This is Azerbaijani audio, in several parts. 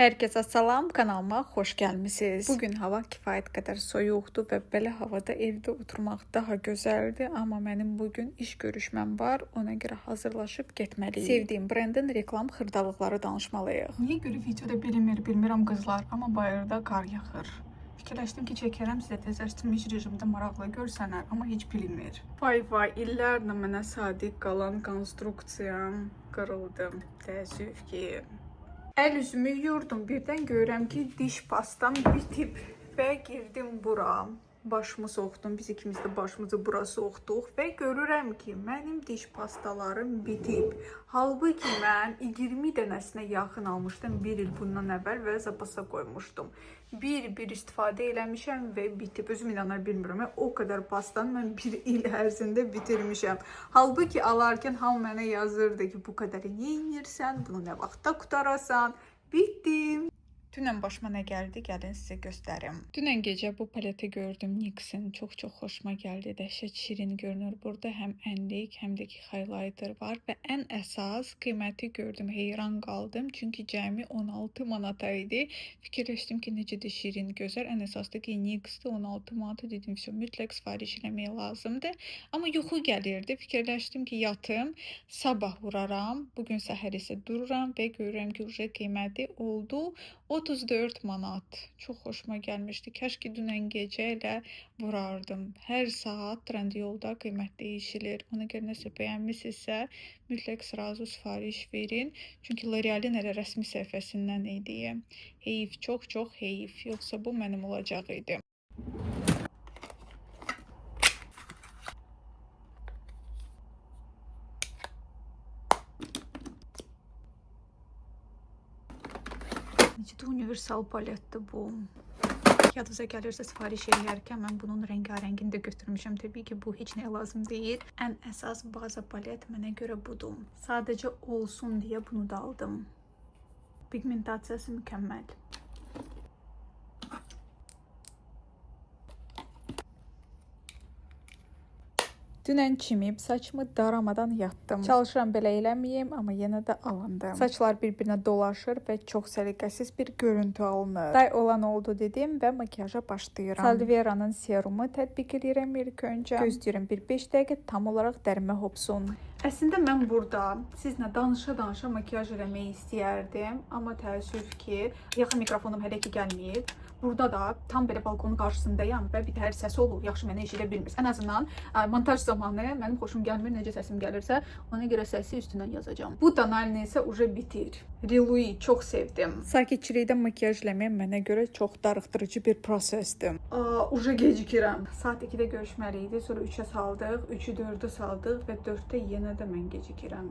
Herkese salam, kanalıma xoş gəlmisiniz. Bugün hava kifayət qədər soyuqdur və belə havada evdə oturmaq daha gözəldir. Amma mənim bugün iş görüşməm var, ona görə hazırlaşıb getməliyim. Sevdiyim brendin reklam xırdalıqları danışmalıyıq. Niyə görə videoda bilmirəm qızlar, amma bayırda qar yağır. Fikirləşdim ki, çəkərəm sizə tezləşdirilmiş rejimdə maraqlı görsənər, amma heç bilinmir. Vay, illərlə mənə sadiq qalan konstruksiyam qırıldı. Təəssüf ki. Əl üzümü yurdum, birdən görürəm ki, diş pastam bitib və girdim bura. Başımı soxdum, biz ikimiz də başımızı bura soxduq və görürəm ki, mənim diş pastalarım bitib. Halbuki mən 20 dənəsinə yaxın almışdım bir il bundan əvvəl və zapasa qoymuşdum. Bir istifadə eləmişəm və bitib. Özüm inanır bilmirəm, o qədər pastanı mən bir il ərzində bitirmişəm. Halbuki alarkən hamı mənə yazırdı ki, bu qədəri niyə inirsən, bunu nə vaxtda qutarasan, bitdim. Dünən başıma nə gəldi, gəlin sizə göstərim. Dünən gecə bu paleti gördüm, NYX'in çox xoşuma gəldi. Dəhşət şirin görünür. Burada həm ənlik, həm də ki highlighter var və ən əsas qiyməti gördüm, heyran qaldım. Çünki cəmi 16 manata idi. Fikirləşdim ki, necə də şirin, gözəl. Ən əsasda ki NYX-də 16 manata dedim, mütləq sifariş eləmək lazımdır. Amma yuxu gəlirdi. Fikirləşdim ki, yatım, sabah vuraram. Bugün səhər isə dururam və görürəm ki, qiyməti oldu 34 manat. Çox xoşuma gəlmişdi. Kəşki dünən gecə ilə vurardım. Hər saat Trendyolda qiymət dəyişilir. Ona görə nəsə bəyənmisinizsə, mütləq sразу sifariş verin. Çünki L'Oreal'in elə rəsmi səhifəsindən idi. Heyif, çox heyif. Yoxsa bu mənim olacaq idi. Necə də universal paletdir bu. Yadınıza gəlirsə sifariş edərkən mən bunun rəngarəngini də götürmüşəm. Təbii ki, bu heç nəyə lazım deyil. Ən əsas baza palet mənə görə budur. Sadəcə olsun deyə bunu da aldım. Pigmentasiyası mükəmməl. Dünən çimib, saçımı daramadan yatdım. Çalışıram belə eləməyim, amma yenə də alındım. Saçlar bir-birinə dolaşır və çox səliqəsiz bir görüntü alınır. Day olan oldu dedim və makiyaja başlayıram. Salveira'nın serumu tətbiq edirəm ilk öncə. Gözləyirəm bir 5 dəqiqə tam olaraq dərimə hopsun. Əslində mən burada sizlə danışa makiyaj eləmək istəyərdim, amma təəssüf ki, yaxın mikrofonum hələ ki gəlməyib. Burada da tam belə balkonun qarşısındayam və bir təhər səs olur, yaxşı mənə eşidə bilmir. Ən azından montaj zamanı mənim xoşum gəlmir, necə səsim gəlirsə, ona görə səsi üstündən yazacağım. Bu tonalni isə uje bitir. Rilu'yu çox sevdim. Sakitçilikdə makiyaj eləmək mənə görə çox darıxdırıcı bir prosesdir. Uje gecikirəm. Saat 2-də görüşməli idi, sonra 3-ə saldıq, 3-ü 4-ə saldıq və 4-də yenə də mən gecikirəm.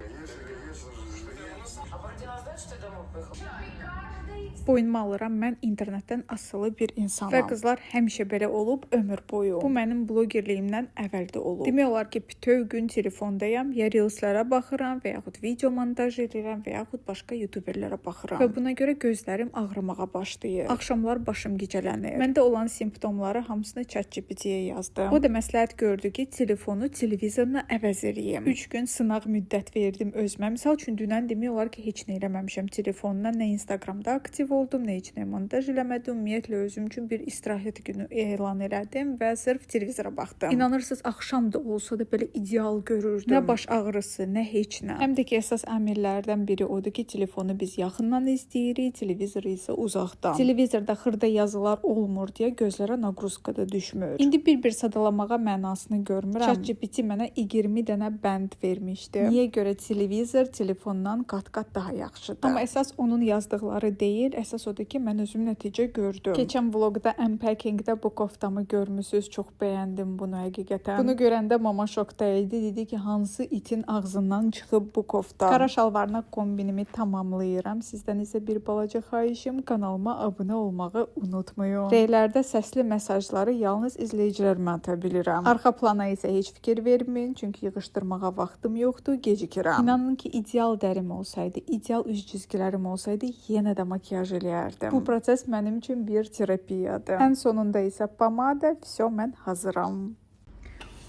Boynuma alıram, mən internetdən asılı bir insanam. Və qızlar həmişə belə olub ömür boyu. Bu mənim blogerliyimdən əvvəldə olub. Demək olar ki, bütöv gün telefondayam, ya reelslərə baxıram və yaxud video montaj edirəm və yaxud başqa youtuberlərə baxıram. Və buna görə gözlərim ağrımağa başlayır. Axşamlar başım gicələnir. Məndə olan simptomları hamısını ChatGPT-yə yazdım. O da məsləhət gördü ki, telefonu televizorla əvəz edeyim. 3 gün sınaq müddət verdim özümə. Misal üçün dünən demək olar ki, heç nə eləməmişəm telefonla, nə Instagramda aktiv oldum, nə heç nə montaj eləmədim. Ümumiyyətlə özüm üçün bir istirahət günü elan elədim və sırf televizora baxdım. İnanırsınız, axşam da olsa da belə ideal görürdüm. Nə baş ağrısı, nə heç nə. Həm də ki, əsas əmrlərdən biri odur ki, telefonu biz yaxından izləyirik, televizoru isə uzaqdan. Televizorda xırda yazılar olmur deyə gözlərə naqruzkada düşmür. İndi bir sadalamağa mənasını görmürəm. ChatGPT mənə 20 dənə bənd vermişdi. Niyə görə televizor telefondan qat-qat daha yaxşıdır. Amma əsas onun yazdıqları deyil, əsas odur ki, mən özüm nəticə gördüm. Keçən vlogda unpackingdə bu koftamı görmüsünüz, çox bəyəndim bunu həqiqətən. Bunu görəndə mama şokda idi, dedi ki, hansı itin ağzından çıxıb bu kofta. Qara şalvarla kombinimi tamamlayıram. Sizdən isə bir balaca xahişim, kanalıma abunə olmağı unutmayın. Rəylərdə səsli mesajları yalnız izləyicilərimə ata bilirəm. Arxa plana isə heç fikir verməyin, çünki yığışdırmağa vaxtım yoxdur, gecikirəm. İnanın ki, ideal dərim olsaydı, ideal üz cizgilərim olsaydı, yenə də makiyaj eləyərdim. Bu proses mənim üçün bir terapiyadır. Ən sonunda isə pomada, mən hazıram.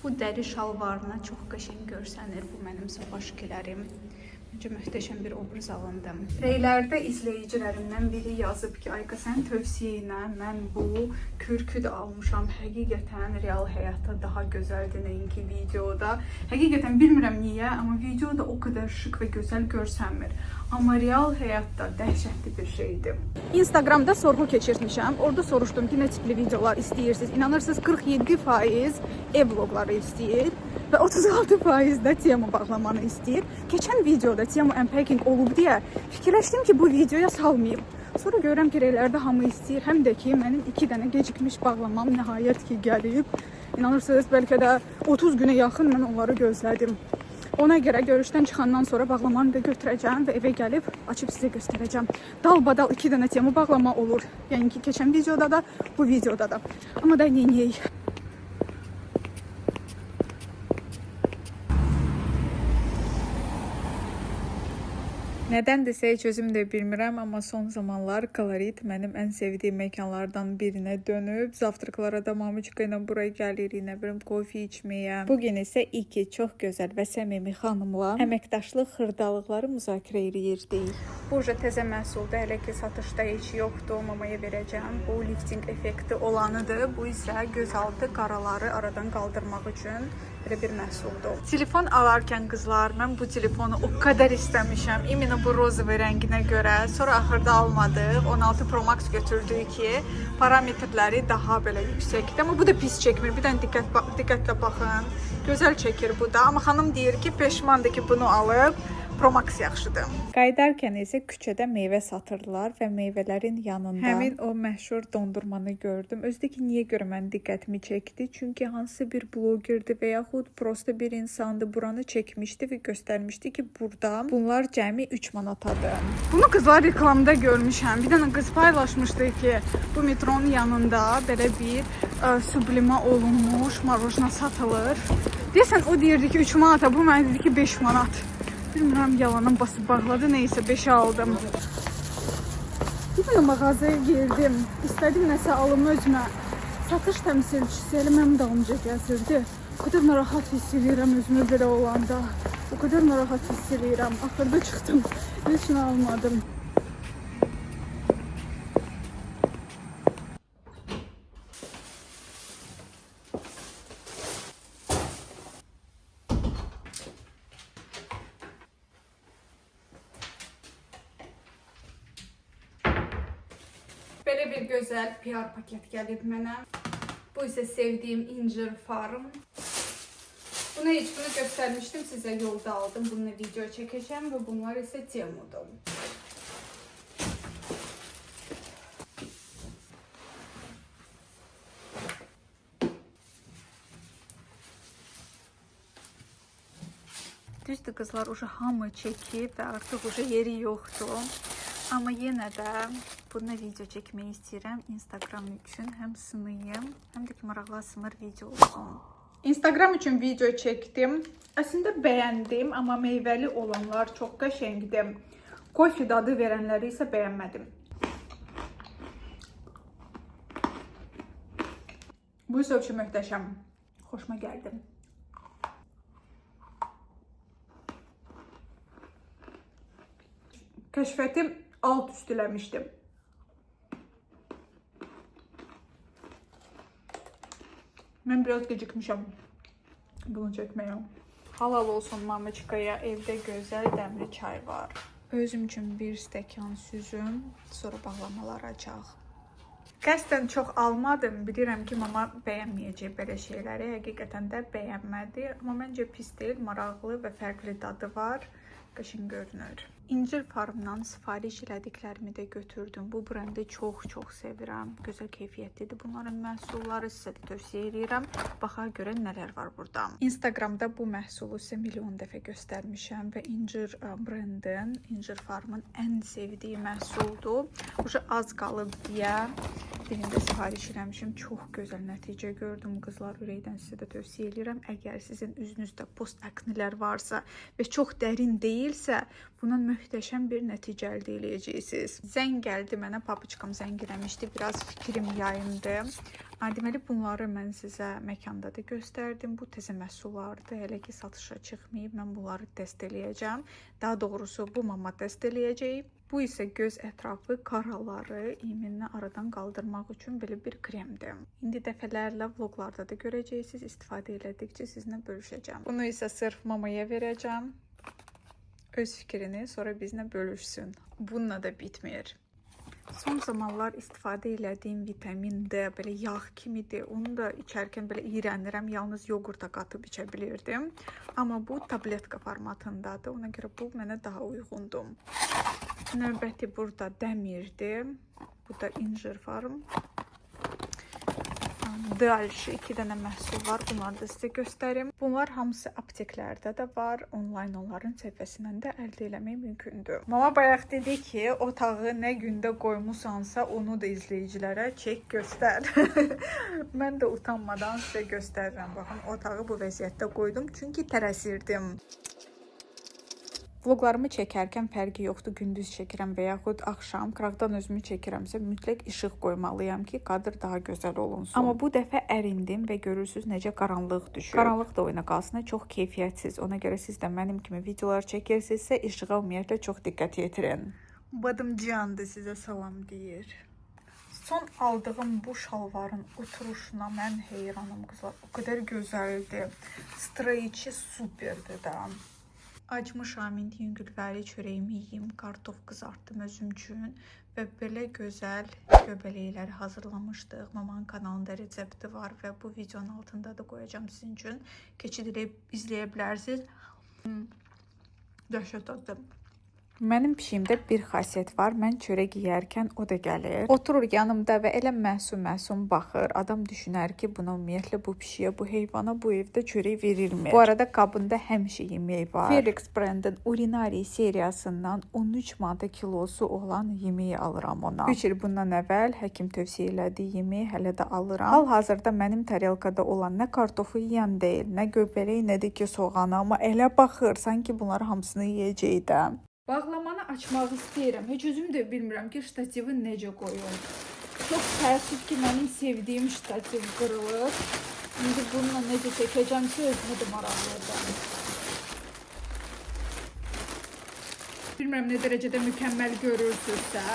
Bu dəri şalvarına çox qəşəng görsənir. Bu mənim baş kilərim. Möhtəşəm bir obraz alındım. Rəylərdə izləyicilərimdən biri yazıb ki, Ayqa sən tövsiyə ilə mən bu kürkü də almışam. Həqiqətən real həyatda daha gözəldir nəinki videoda. Həqiqətən bilmirəm niyə, amma videoda o qədər şık və gözəl görsənmir. Amma real həyatda dəhşətli bir şeydir. Instagramda sorğu keçirtmişəm. Orada soruşdum ki, nə tipli videolar istəyirsiniz? İnanırsınız 47% ev vlogları istəyir və 36% də tema bağlamanı istəyir. Keçən videoda tema unpacking olub deyə fikirləşdim ki, bu videoya salmayayım. Sonra görürəm ki, rəylərdə hamı istəyir. Həm də ki, mənim 2 dənə gecikmiş bağlamam nəhayət ki gəlib. İnanırsınız, bəlkə də 30 günə yaxın mən onları gözlədim. Ona görə görüşdən çıxandan sonra bağlamanı da götürəcəm və evə gəlib açıb sizə göstərəcəm. Dalbadal 2 dənə tema bağlama olur. Yəni ki, keçən videoda da, bu videoda da. Amma da neyək? Nədəndirsə heç özüm də bilmirəm, amma son zamanlar Kolorit mənim ən sevdiyim məkanlardan birinə dönüb. Zavtraklara da mamiçka ilə buraya gəlirik, nə bilim, kofe içməyə. Bugün isə iki çox gözəl və səmimi xanımla əməkdaşlıq xırdalıqları müzakirə edirdik. Bu təzə məhsulda hələ ki satışda heç yoxdur, mamaya verəcəm. Bu lifting effekti olanıdır. Bu isə gözaltı qaraları aradan qaldırmaq üçün belə bir məhsuldur. Telefon alarkən qızlar, mən bu telefonu o qədər istəmişəm. İmенно bu rozovay rənginə görə. Sonra axırda almadıq. 16 Pro Max götürdük ki, parametrləri daha belə yüksəkdir. Amma bu da pis çəkmir. Bir dənə diqqətlə baxın. Gözəl çəkir bu da. Amma xanım deyir ki, peşmandır ki, bunu alıb. Pro Max yaxşıdır. Qayıdarkən isə küçədə meyvə satırdılar və meyvələrin yanında həmin o məşhur dondurmanı gördüm. Özdə ki, niyə görə mən diqqətimi çəkdi? Çünki hansısa bir blogerdir və yaxud prosta bir insandır, buranı çəkmişdi və göstərmişdi ki, burada bunlar cəmi 3 manatadır. Bunu qızlar reklamda görmüşəm. Bir dənə qız paylaşmışdı ki, bu metronun yanında belə bir sublima olunmuş marojna satılır. Deyəsən o deyirdi ki, 3 manata, bu mənə dedi ki, 5 manat. Bilmirəm, yalanım basıb bağladı, neysə 5'e aldım. Bir dənə mağazaya girdim, istədim nəsə alım özümə. Satış təmsilçisi elə mənim dalımca gəzirdi. O qədər narahat hiss edirəm özümü belə olanda. O qədər narahat hiss edirəm. Axırda çıxdım, heç nə almadım. Belə bir gözəl PR paket gəlib mənə. Bu isə sevdiyim incir farm. Bunu göstərmişdim, sizə yolda aldım. Bununla video çəkəcəm və bunlar isə Temu'dur. Düzdür qızlar, hamı çəkib və artıq yeri yoxdur. Amma yenə də bununla video çəkməyi istəyirəm Instagram üçün. Həm sınayım, həm də ki maraqlı asmır video olsun. Instagram üçün video çəkdim. Əslində bəyəndim, amma meyvəli olanlar çox qəşəngdir. Kofe dadı verənləri isə bəyənmədim. Bu isə üçün möhtəşəm. Xoşuma gəldi. Kəşfətim alt üst eləmişdim. Mən biraz gecikmişəm bunu çəkməyə. Halal olsun mamiçkaya, evdə gözəl dəmli çay var. Özüm üçün bir stəkan süzüm, sonra bağlamalar açaq. Qəsdən çox almadım. Bilirəm ki, mama bəyənməyəcək belə şeyləri. Həqiqətən də bəyənmədi. Amma məncə pis deyil, maraqlı və fərqli dadı var. Qəşəng görünür. İncir farmdan sifariş elədiklərimi də götürdüm. Bu brendi çox sevirəm. Gözəl keyfiyyətlidir. Bunların məhsulları sizə də tövsiyə edirəm. Baxa görə nələr var burada. Instagramda bu məhsulu sizə milyon dəfə göstərmişəm və incir brendin, incir farmın ən sevdiyi məhsuldur. Az qalıb deyə Birində sifariş eləmişim. Çox gözəl nəticə gördüm qızlar. Ürəkdən sizə də tövsiyə edirəm. Əgər sizin üzünüzdə post aknilər varsa və çox dərin deyilsə, bundan möhtəşəm bir nəticə əldə edəcəksiniz. Zəng gəldi mənə, papiçkam zəng eləmişdi. Biraz fikrim yayındı. Deməli, bunları mən sizə məkanda da göstərdim. Bu təzə məhsullardır. Hələ ki satışa çıxmayıb. Mən bunları test eləyəcəm. Daha doğrusu bu mama test eləyəcək. Bu isə göz ətrafı qaraları iminlə aradan qaldırmaq üçün belə bir kremdir. İndi dəfələrlə vloqlarda da görəcəksiniz. İstifadə elədikcə sizinlə bölüşəcəm. Bunu isə sırf mamaya verəcəm. Öz fikrini sonra bizlə bölüşsün. Bununla da bitmir. Son zamanlar istifadə elədiyim vitamin D belə yağ kimidir. Onu da içərkən belə iyrənirəm. Yalnız yoğurta qatıb içə bilirdim. Amma bu tabletka formatındadır. Ona görə bu mənə daha uyğundur. Növbəti burada dəmirdir. Bu da incir farm. Dəlşi 2 dənə məhsul var. Bunları da sizə göstərim. Bunlar hamısı apteklərdə də var. Onlayn onların səhifəsindən də əldə eləmək mümkündür. Mama bayaq dedi ki, otağı nə gündə qoymusansa onu da izləyicilərə çək göstər. Mən də utanmadan sizə göstərirəm. Baxın, otağı bu vəziyyətdə qoydum. Çünki tələsirdim. Vloqlarımı çəkərkən fərqi yoxdur, gündüz çəkirəm və yaxud axşam. Qıraqdan özümü çəkirəmsə mütləq işıq qoymalıyam ki, kadr daha gözəl olunsun. Amma bu dəfə ərindim və görürsünüz necə qaranlıq düşür. Qaranlıq da oyuna qalsın, çox keyfiyyətsiz. Ona görə siz də mənim kimi videolar çəkirsinizsə, işığa ümumiyyətlə çox diqqət yetirin. Badımcan da sizə salam deyir. Son aldığım bu şalvarın oturuşuna mən heyranım qızlar. O qədər gözəldir. Streçi superdir də. Acmışam, indi yüngülvəli çörəyimi yeyim, kartof qızartdım özüm üçün və belə gözəl göbələkləri hazırlamışdıq. Mamanın kanalında resepti var və bu videonun altında da qoyacağım sizin üçün. Keçid edib izləyə bilərsiniz. Dəhşət daddım. Mənim pişiyimdə bir xasiyyət var. Mən çörək yeyərkən o da gəlir. Oturur yanımda və elə məsum baxır. Adam düşünər ki, buna ümumiyyətlə bu pişiyə, bu heyvana bu evdə çörək verilmir. Bu arada qabında həmişə yemək var. Felix brendin Urinari seriyasından 13 manata kilosu olan yeməyi alıram ona. 3 il bundan əvvəl həkim tövsiyə elədiyi yeməyi hələ də alıram. Hal-hazırda mənim tarelkada olan nə kartofu yeyən deyil, nə göbələk, nə də ki soğanı, amma elə baxır, sanki bunları hamısını yeyəcək də. Bağlamanı açmaq istəyirəm. Heç özüm də bilmirəm ki, ştativi necə qoyum. Çox təəssüf ki, mənim sevdiyim ştativ qırılır. İndi bununla necə çəkəcəmsə özümə də maraqlıdır. Bilmirəm nə dərəcədə mükəmməl görürsünüzsə.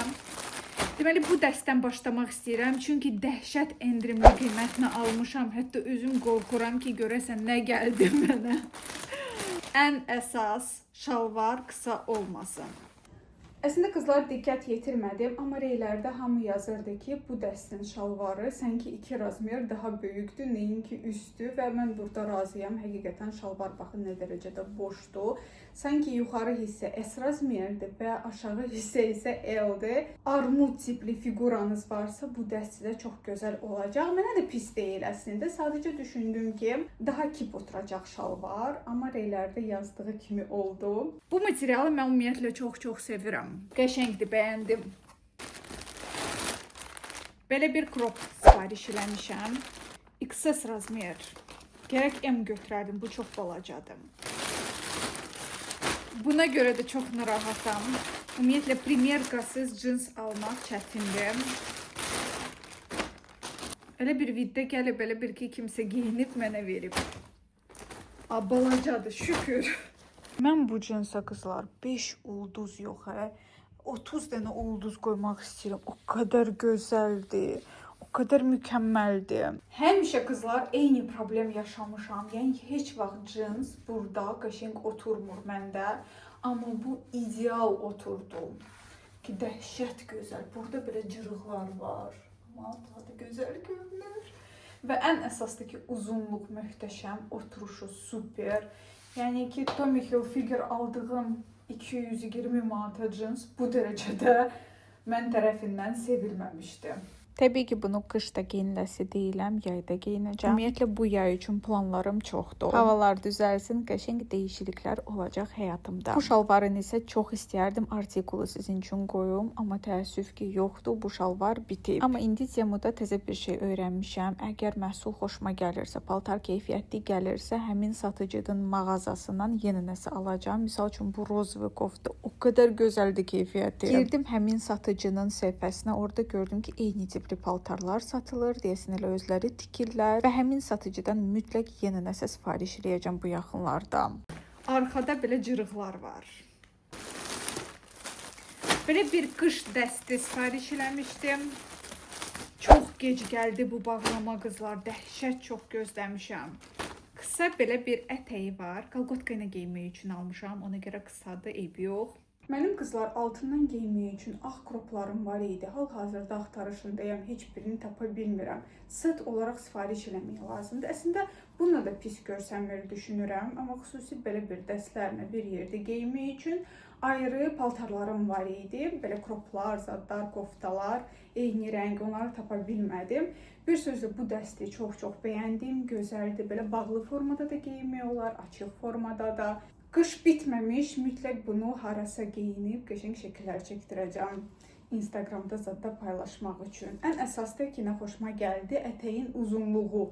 Deməli, bu dəstdən başlamaq istəyirəm. Çünki dəhşət endirimli qiymətini almışam. Hətta özüm qorxuram ki, görəsən nə gəldi mənə. Ən əsas şalvar qısa olmasın. Əslində qızlar diqqət yetirmədim, amma reylərdə hamı yazırdı ki, bu dəstin şalvarı sanki 2 razmer daha böyükdür, nəinki üstü və mən burada razıyam. Həqiqətən şalvar baxın nə dərəcədə boşdur. Sanki yuxarı hissə S razmerdir və aşağı hissə isə L-dir. Armud tipli figuranız varsa bu dəst sizə çox gözəl olacaq. Mənə də pis deyil əslində. Sadəcə düşündüm ki, daha kip oturacaq şalvar, amma reylərdə yazdığı kimi oldu. Bu materialı mən ümumiyyətlə çox sevirəm. Qəşəngdir, bəyəndim. Belə bir crop sifariş eləmişəm. XS razmer. Gərək M götürərdim, bu çox balacadır. Buna görə də çox narahatam. Ümumiyyətlə, primerkasız cins almaq çətindir. Elə bir viddə gəlib, elə bir ki, kimsə giyinib mənə verib. Balacadır, şükür. Mən bu cinsə qızlar 5 ulduz yox, 30 dənə ulduz qoymaq istəyirəm. O qədər gözəldir, o qədər mükəmməldir. Həmişə qızlar eyni problem yaşamışam. Yəni heç vaxt cins burada qəşəng oturmur məndə. Amma bu ideal oturdu. Ki dəhşət gözəl. Burada belə cırıqlar var. Amma daha da gözəl görünür. Və ən əsasdakı uzunluq möhtəşəm, oturuşu super. Yəni ki, Tommy Hilfiger aldığım 220 manata cins bu dərəcədə mən tərəfindən sevilməmişdi. Təbii ki, bunu qışda geyiniləsi deyiləm, yayda geyinəcəm. Ümumiyyətlə bu yay üçün planlarım çoxdur. Havalar düzəlsin, qəşəng dəyişikliklər olacaq həyatımda. Bu şalvarın isə çox istərdim artikulu sizin üçün qoyum, amma təəssüf ki, yoxdur. Bu şalvar bitib. Amma indi Temuda təzə bir şey öyrənmişəm. Əgər məhsul xoşuma gəlirsə, paltar keyfiyyətli gəlirsə, həmin satıcının mağazasından yeni nəsə alacağam. Misal üçün bu rozova kofta o qədər gözəldir keyfiyyəti. Girdim həmin satıcının səhifəsinə, orada gördüm ki, eyni tipli paltarlar satılır, deyəsən elə özləri tikirlər və həmin satıcıdan mütləq yeni nəsə sifariş edəcəm bu yaxınlarda. Arxada belə cırıqlar var. Belə bir qış dəsti sifariş eləmişdim. Çox gec gəldi bu bağlama qızlar, dəhşət çox gözləmişəm. Qısa belə bir ətəyi var, qalqotka ilə geyinmək üçün almışam, ona görə qısadır, eybi yox. Mənim qızlar altından geyinmək üçün ağ kroplarım var idi. Hal-hazırda axtarışındayam, heç birini tapa bilmirəm. Set olaraq sifariş eləmək lazımdır. Əslində bununla da pis görsənmir düşünürəm, amma xüsusi belə bir dəstlərlə bir yerdə geyinmək üçün ayrı paltarlarım var idi. Belə kroplar, zadlar, koftalar, eyni rəng, onları tapa bilmədim. Bir sözlə bu dəsti çox bəyəndim, gözəldir. Belə bağlı formada da geyinmək olar, açıq formada da. Qış bitməmiş, mütləq bunu harasa geyinib, qəşəng şəkillər çəkdirəcəm. Instagramda zadda paylaşmaq üçün. Ən əsasda ki, nə xoşuma gəldi, ətəyin uzunluğu.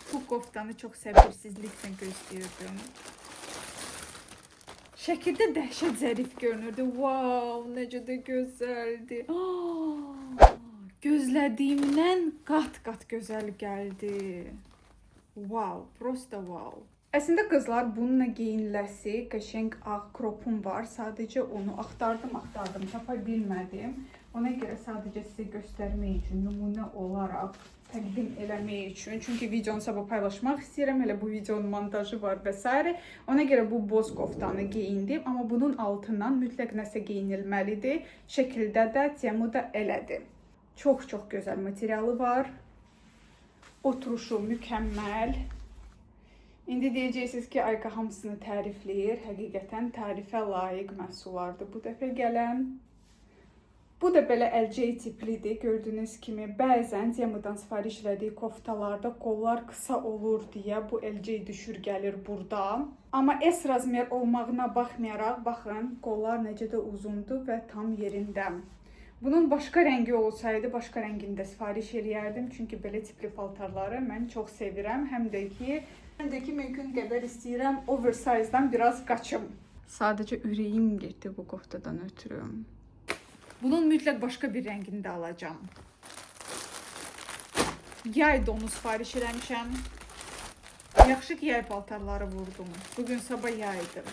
Bu koftanı çox səbirsizliklə gözləyirdim. Şəkildə dəhşət zərif görünürdü. Wow, necə də gözəldir. Gözlədiyimdən qat-qat gözəl gəldi. Wow, prosta wow. Əslində qızlar bununla geyiniləsi qəşəng ağ kropum var. Sadəcə onu axtardım, tapa bilmədim. Ona görə sadəcə sizə göstərmək üçün, nümunə olaraq təqdim eləmək üçün. Çünki videonu sabah paylaşmaq istəyirəm. Hələ bu videonun montajı var və s. Ona görə bu boz koftanı geyindim. Amma bunun altından mütləq nəsə geyinilməlidir. Şəkildə də Temuda elədi. Çox gözəl materialı var. Oturuşu mükəmməl. İndi deyəcəksiniz ki, Ayqa hamısını tərifləyir. Həqiqətən tərifə layiq məhsullardır bu dəfə gələn. Bu da belə əlcək tiplidir. Gördüyünüz kimi bəzən Temudan sifariş elədiyi koftalarda qollar qısa olur deyə bu əlcək düşür gəlir burada. Amma S razmer olmağına baxmayaraq, baxın, qollar necə də uzundur və tam yerində. Bunun başqa rəngi olsaydı, başqa rəngində sifariş eləyərdim. Çünki belə tipli paltarları mən çox sevirəm. Həm də ki, mümkün qədər istəyirəm oversize'dan biraz qaçım. Sadəcə ürəyim getdi bu koftadan ötürü. Bunun mütləq başqa bir rəngini də alacağım. Yay donu sifariş eləmişəm. Yaxşı ki, yay paltarları vurdum. Bugün sabah yaydır.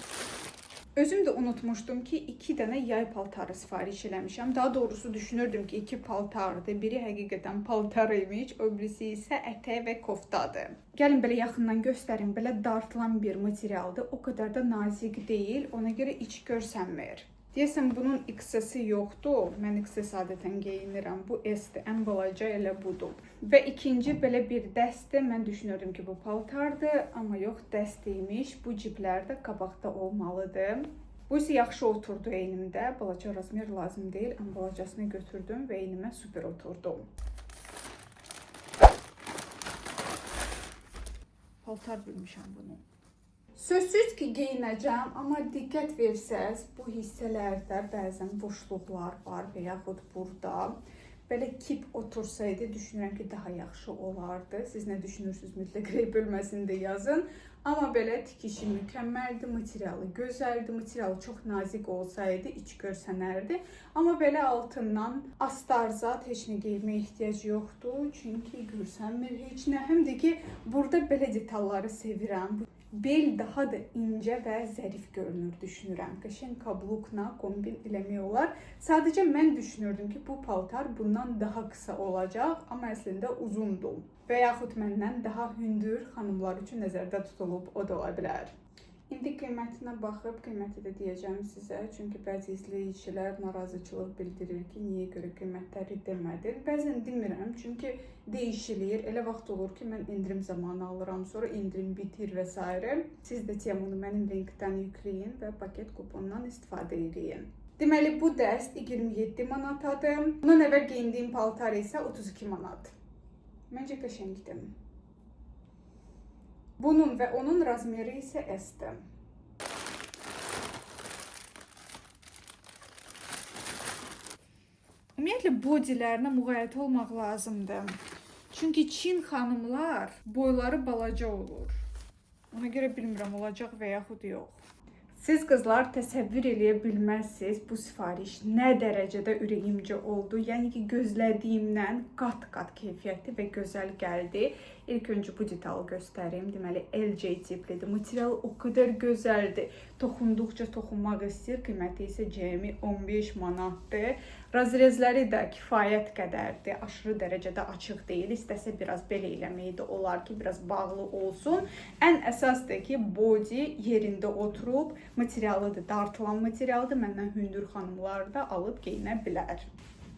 Özüm də unutmuşdum ki, 2 dənə yay paltarı sifariş eləmişəm. Daha doğrusu düşünürdüm ki, 2 paltardır. Biri həqiqətən paltar imiş, o birisi isə ətək və koftadır. Gəlin belə yaxından göstərin. Belə dartılan bir materialdır. O qədər də nazik deyil. Ona görə iç görsənmir. Deyəsən bunun XS-i yoxdur. Mən XS adətən geyinirəm. Bu S-dir. Ən balaca elə budur. Və ikinci belə bir dəstdir. Mən düşünürdüm ki, bu paltardır. Amma yox, dəst imiş. Bu ciblər də qabaqda olmalıdır. Bu isə yaxşı oturdu eynimdə. Balaca razmer lazım deyil. Ən balacasını götürdüm və eynimə super oturdu. Paltar bilmişəm bunu. Sözsüz ki, geyinəcəm, amma diqqət versəz, bu hissələrdə bəzən boşluqlar var və yaxud burada. Belə kip otursaydı, düşünürəm ki, daha yaxşı olardı. Siz nə düşünürsünüz, mütləq rey bölməsində yazın. Amma belə tikişi mükəmməldir, materialı gözəldir, materialı çox nazik olsaydı, iç görsənərdi. Amma belə altından astarzat heç nə geyinməyə ehtiyac yoxdur, çünki görsənmir heç nə. Həm də ki, burada belə detalları sevirəm. Bel daha da incə və zərif görünür, düşünürəm. Qəşəng kablukla kombin eləmək olar. Sadəcə mən düşünürdüm ki, bu paltar bundan daha qısa olacaq, amma əslində uzundur. Və yaxud məndən daha hündür xanımlar üçün nəzərdə tutulub, o da ola bilər. İndi qiymətinə baxıb, qiyməti də deyəcəm sizə. Çünki bəzi izləyicilər narazıçılıq bildirir ki, niyə görə qiymətləri demədim. Bəzən demirəm, çünki değişilir. Elə vaxt olur ki, mən indirim zamanı alıram, sonra indirim bitir və s. Siz də Temunu mənim linkdən yükləyin və paket kuponundan istifadə edin. Deməli bu dəst 27 manatadır. Bundan əvvəl geyindiyim paltar isə 32 manat. Məncə qəşəngdir. Bunun və onun razmeri isə S-dir. Ümumiyyətlə bodilərinə müğayət olmaq lazımdır. Çünki Çin xanımlar boyları balaca olur. Ona görə bilmirəm olacaq və yaxud yox. Siz qızlar təsəvvür eləyə bilməzsiniz bu sifariş nə dərəcədə ürəyimcə oldu. Yəni ki, gözlədiyimdən qat-qat keyfiyyətli və gözəl gəldi. İlk öncə bu detalı göstərim. Deməli, LC tiplidir. Material o qədər gözəldir. Toxunduqca toxunmaq istəyir. Qiyməti isə cəmi 15 manatdır. Razrezləri də kifayət qədərdir. Aşırı dərəcədə açıq deyil. İstəsə biraz belə eləməyi də olar ki, biraz bağlı olsun. Ən əsasdır ki, body yerində oturub, materialıdır, dartılan materialdır. Məndən hündür xanımlar da alıb geyinə bilər.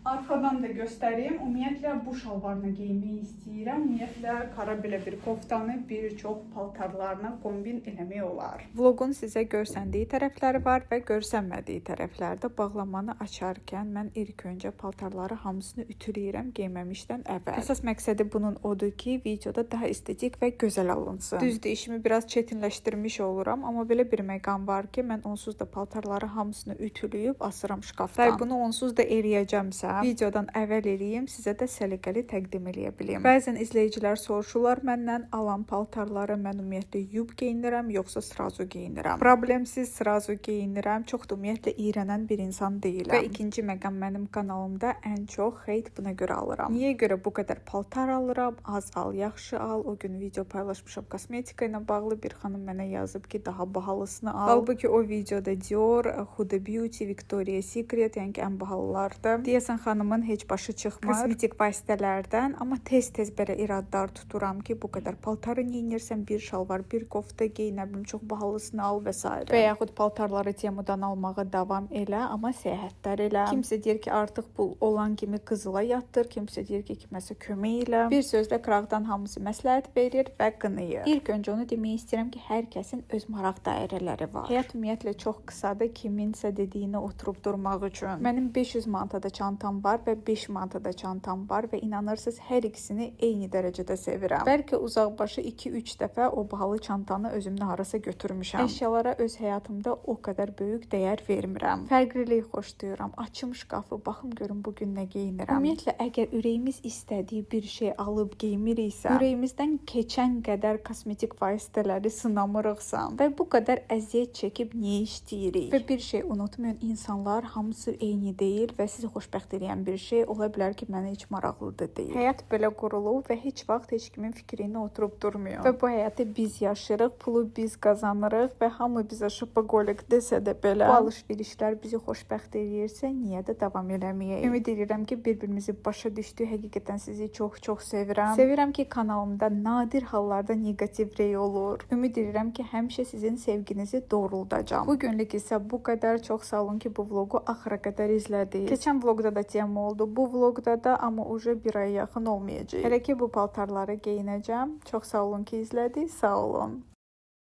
Arxadan da göstəreyim. Ümumiyyətlə bu şalvarla geyinmək istəyirəm. Ümumiyyətlə qara belə bir koftanı bir çox paltarlarla kombin eləmək olar. Vlogun sizə görsəndiyi tərəfləri var və görsənmədiyi tərəflərdə. Bağlamanı açarkən mən ilk öncə paltarları hamısını ütüləyirəm geyməmişdən əvvəl. Əsas məqsədi bunun odur ki, videoda daha estetik və gözəl alınsın. Düzdür, işimi biraz çətinləşdirmiş oluram, amma belə bir məqam var ki, mən onsuz da paltarları hamısını ütüləyib asıram şkafdan. Və bunu onsuz da eləyəcəmsə, videodan əvvəl eləyim, sizə də səliqəli təqdim eləyə bilim. Bəzən izləyicilər soruşurlar məndən, alan paltarları mən ümumiyyətlə yub geyinirəm, yoxsa srazu geyinirəm. Problemsiz srazu geyinirəm, çox da ümumiyyətlə iyrənən bir insan deyiləm. Və ikinci məqam, mənim kanalımda ən çox heyt buna görə alıram. Niyə görə bu qədər paltar alıram? Az al, yaxşı al. O gün video paylaşmışam kosmetika ilə bağlı, bir xanım mənə yazıb ki, daha bahalısını al. Halbuki o videoda Dior, Huda Beauty, Victoria's Secret, yəni ki, ən bahalılardır. Deyəsən xanımın heç başı çıxmır kosmetik vasitələrdən, amma tez-tez belə iradlar tuturam ki, bu qədər paltarı geyinirsən, bir şalvar, bir kofta giy, nə bilim, çox bahalısını al və s. Və yaxud paltarları Temudan almağa davam elə, amma səyahətlər elə. Kimsə deyir ki, artıq pul olan kimi qızıla yatdır, kimsə deyir ki, kiməsə kömək elə. Bir sözlə qıraqdan hamısı məsləhət verir və qınayır. İlk öncə onu demək istəyirəm ki, hər kəsin öz maraq dairələri var. Həyat ümumiyyətlə çox qısadır, kiminsə dediyinə oturub durmaq üçün. Mənim 500 manata çantam var və 5 manata çantam var və inanırsınız hər ikisini eyni dərəcədə sevirəm. Bəlkə uzaqbaşı 2-3 dəfə o bahalı çantanı özümlə harasa götürmüşəm. Əşyalara öz həyatımda o qədər böyük dəyər vermirəm. Fərqlilik xoşlayıram. Açım şkafı, baxım görüm bu gün nə geyinirəm. Ümumiyyətlə əgər ürəyimiz istədiyi bir şey alıb geymiriksə, ürəyimizdən keçən qədər kosmetik vasitələri sınamırıqsa və bu qədər əziyyət çəkib niyə işləyirik? Və bir şey unutmayın, insanlar hamısı eyni deyil və sizi xoşbəxt edən bir şey ola bilər ki, mənə heç maraqlı da deyil. Həyat belə qurulub və heç vaxt heç kimin fikrinə oturub durmuyor. Və bu həyatı biz yaşayırıq, pulu biz qazanırıq və hamı bizə şopagolik desə də belə, bu alış-verişlər bizi xoşbəxt edirsə, niyə də davam eləməyək? Ümid edirəm ki, bir-birimizi başa düşdük. Həqiqətən sizi çox-çox sevirəm. Sevirəm ki, kanalımda nadir hallarda negativ rey olur. Ümid edirəm ki, həmişə sizin sevginizi doğruldacağam. Bugünlük isə bu qədər. Çox sağ olun ki, bu vlogu axıra qədər izlədiniz. Keçən vloqda da tema oldu. Bu vloqda da, amma uca bir aya yaxın olmayacaq. Hələ ki bu paltarları geyinəcəm. Çox sağ olun ki izlədiniz. Sağ olun.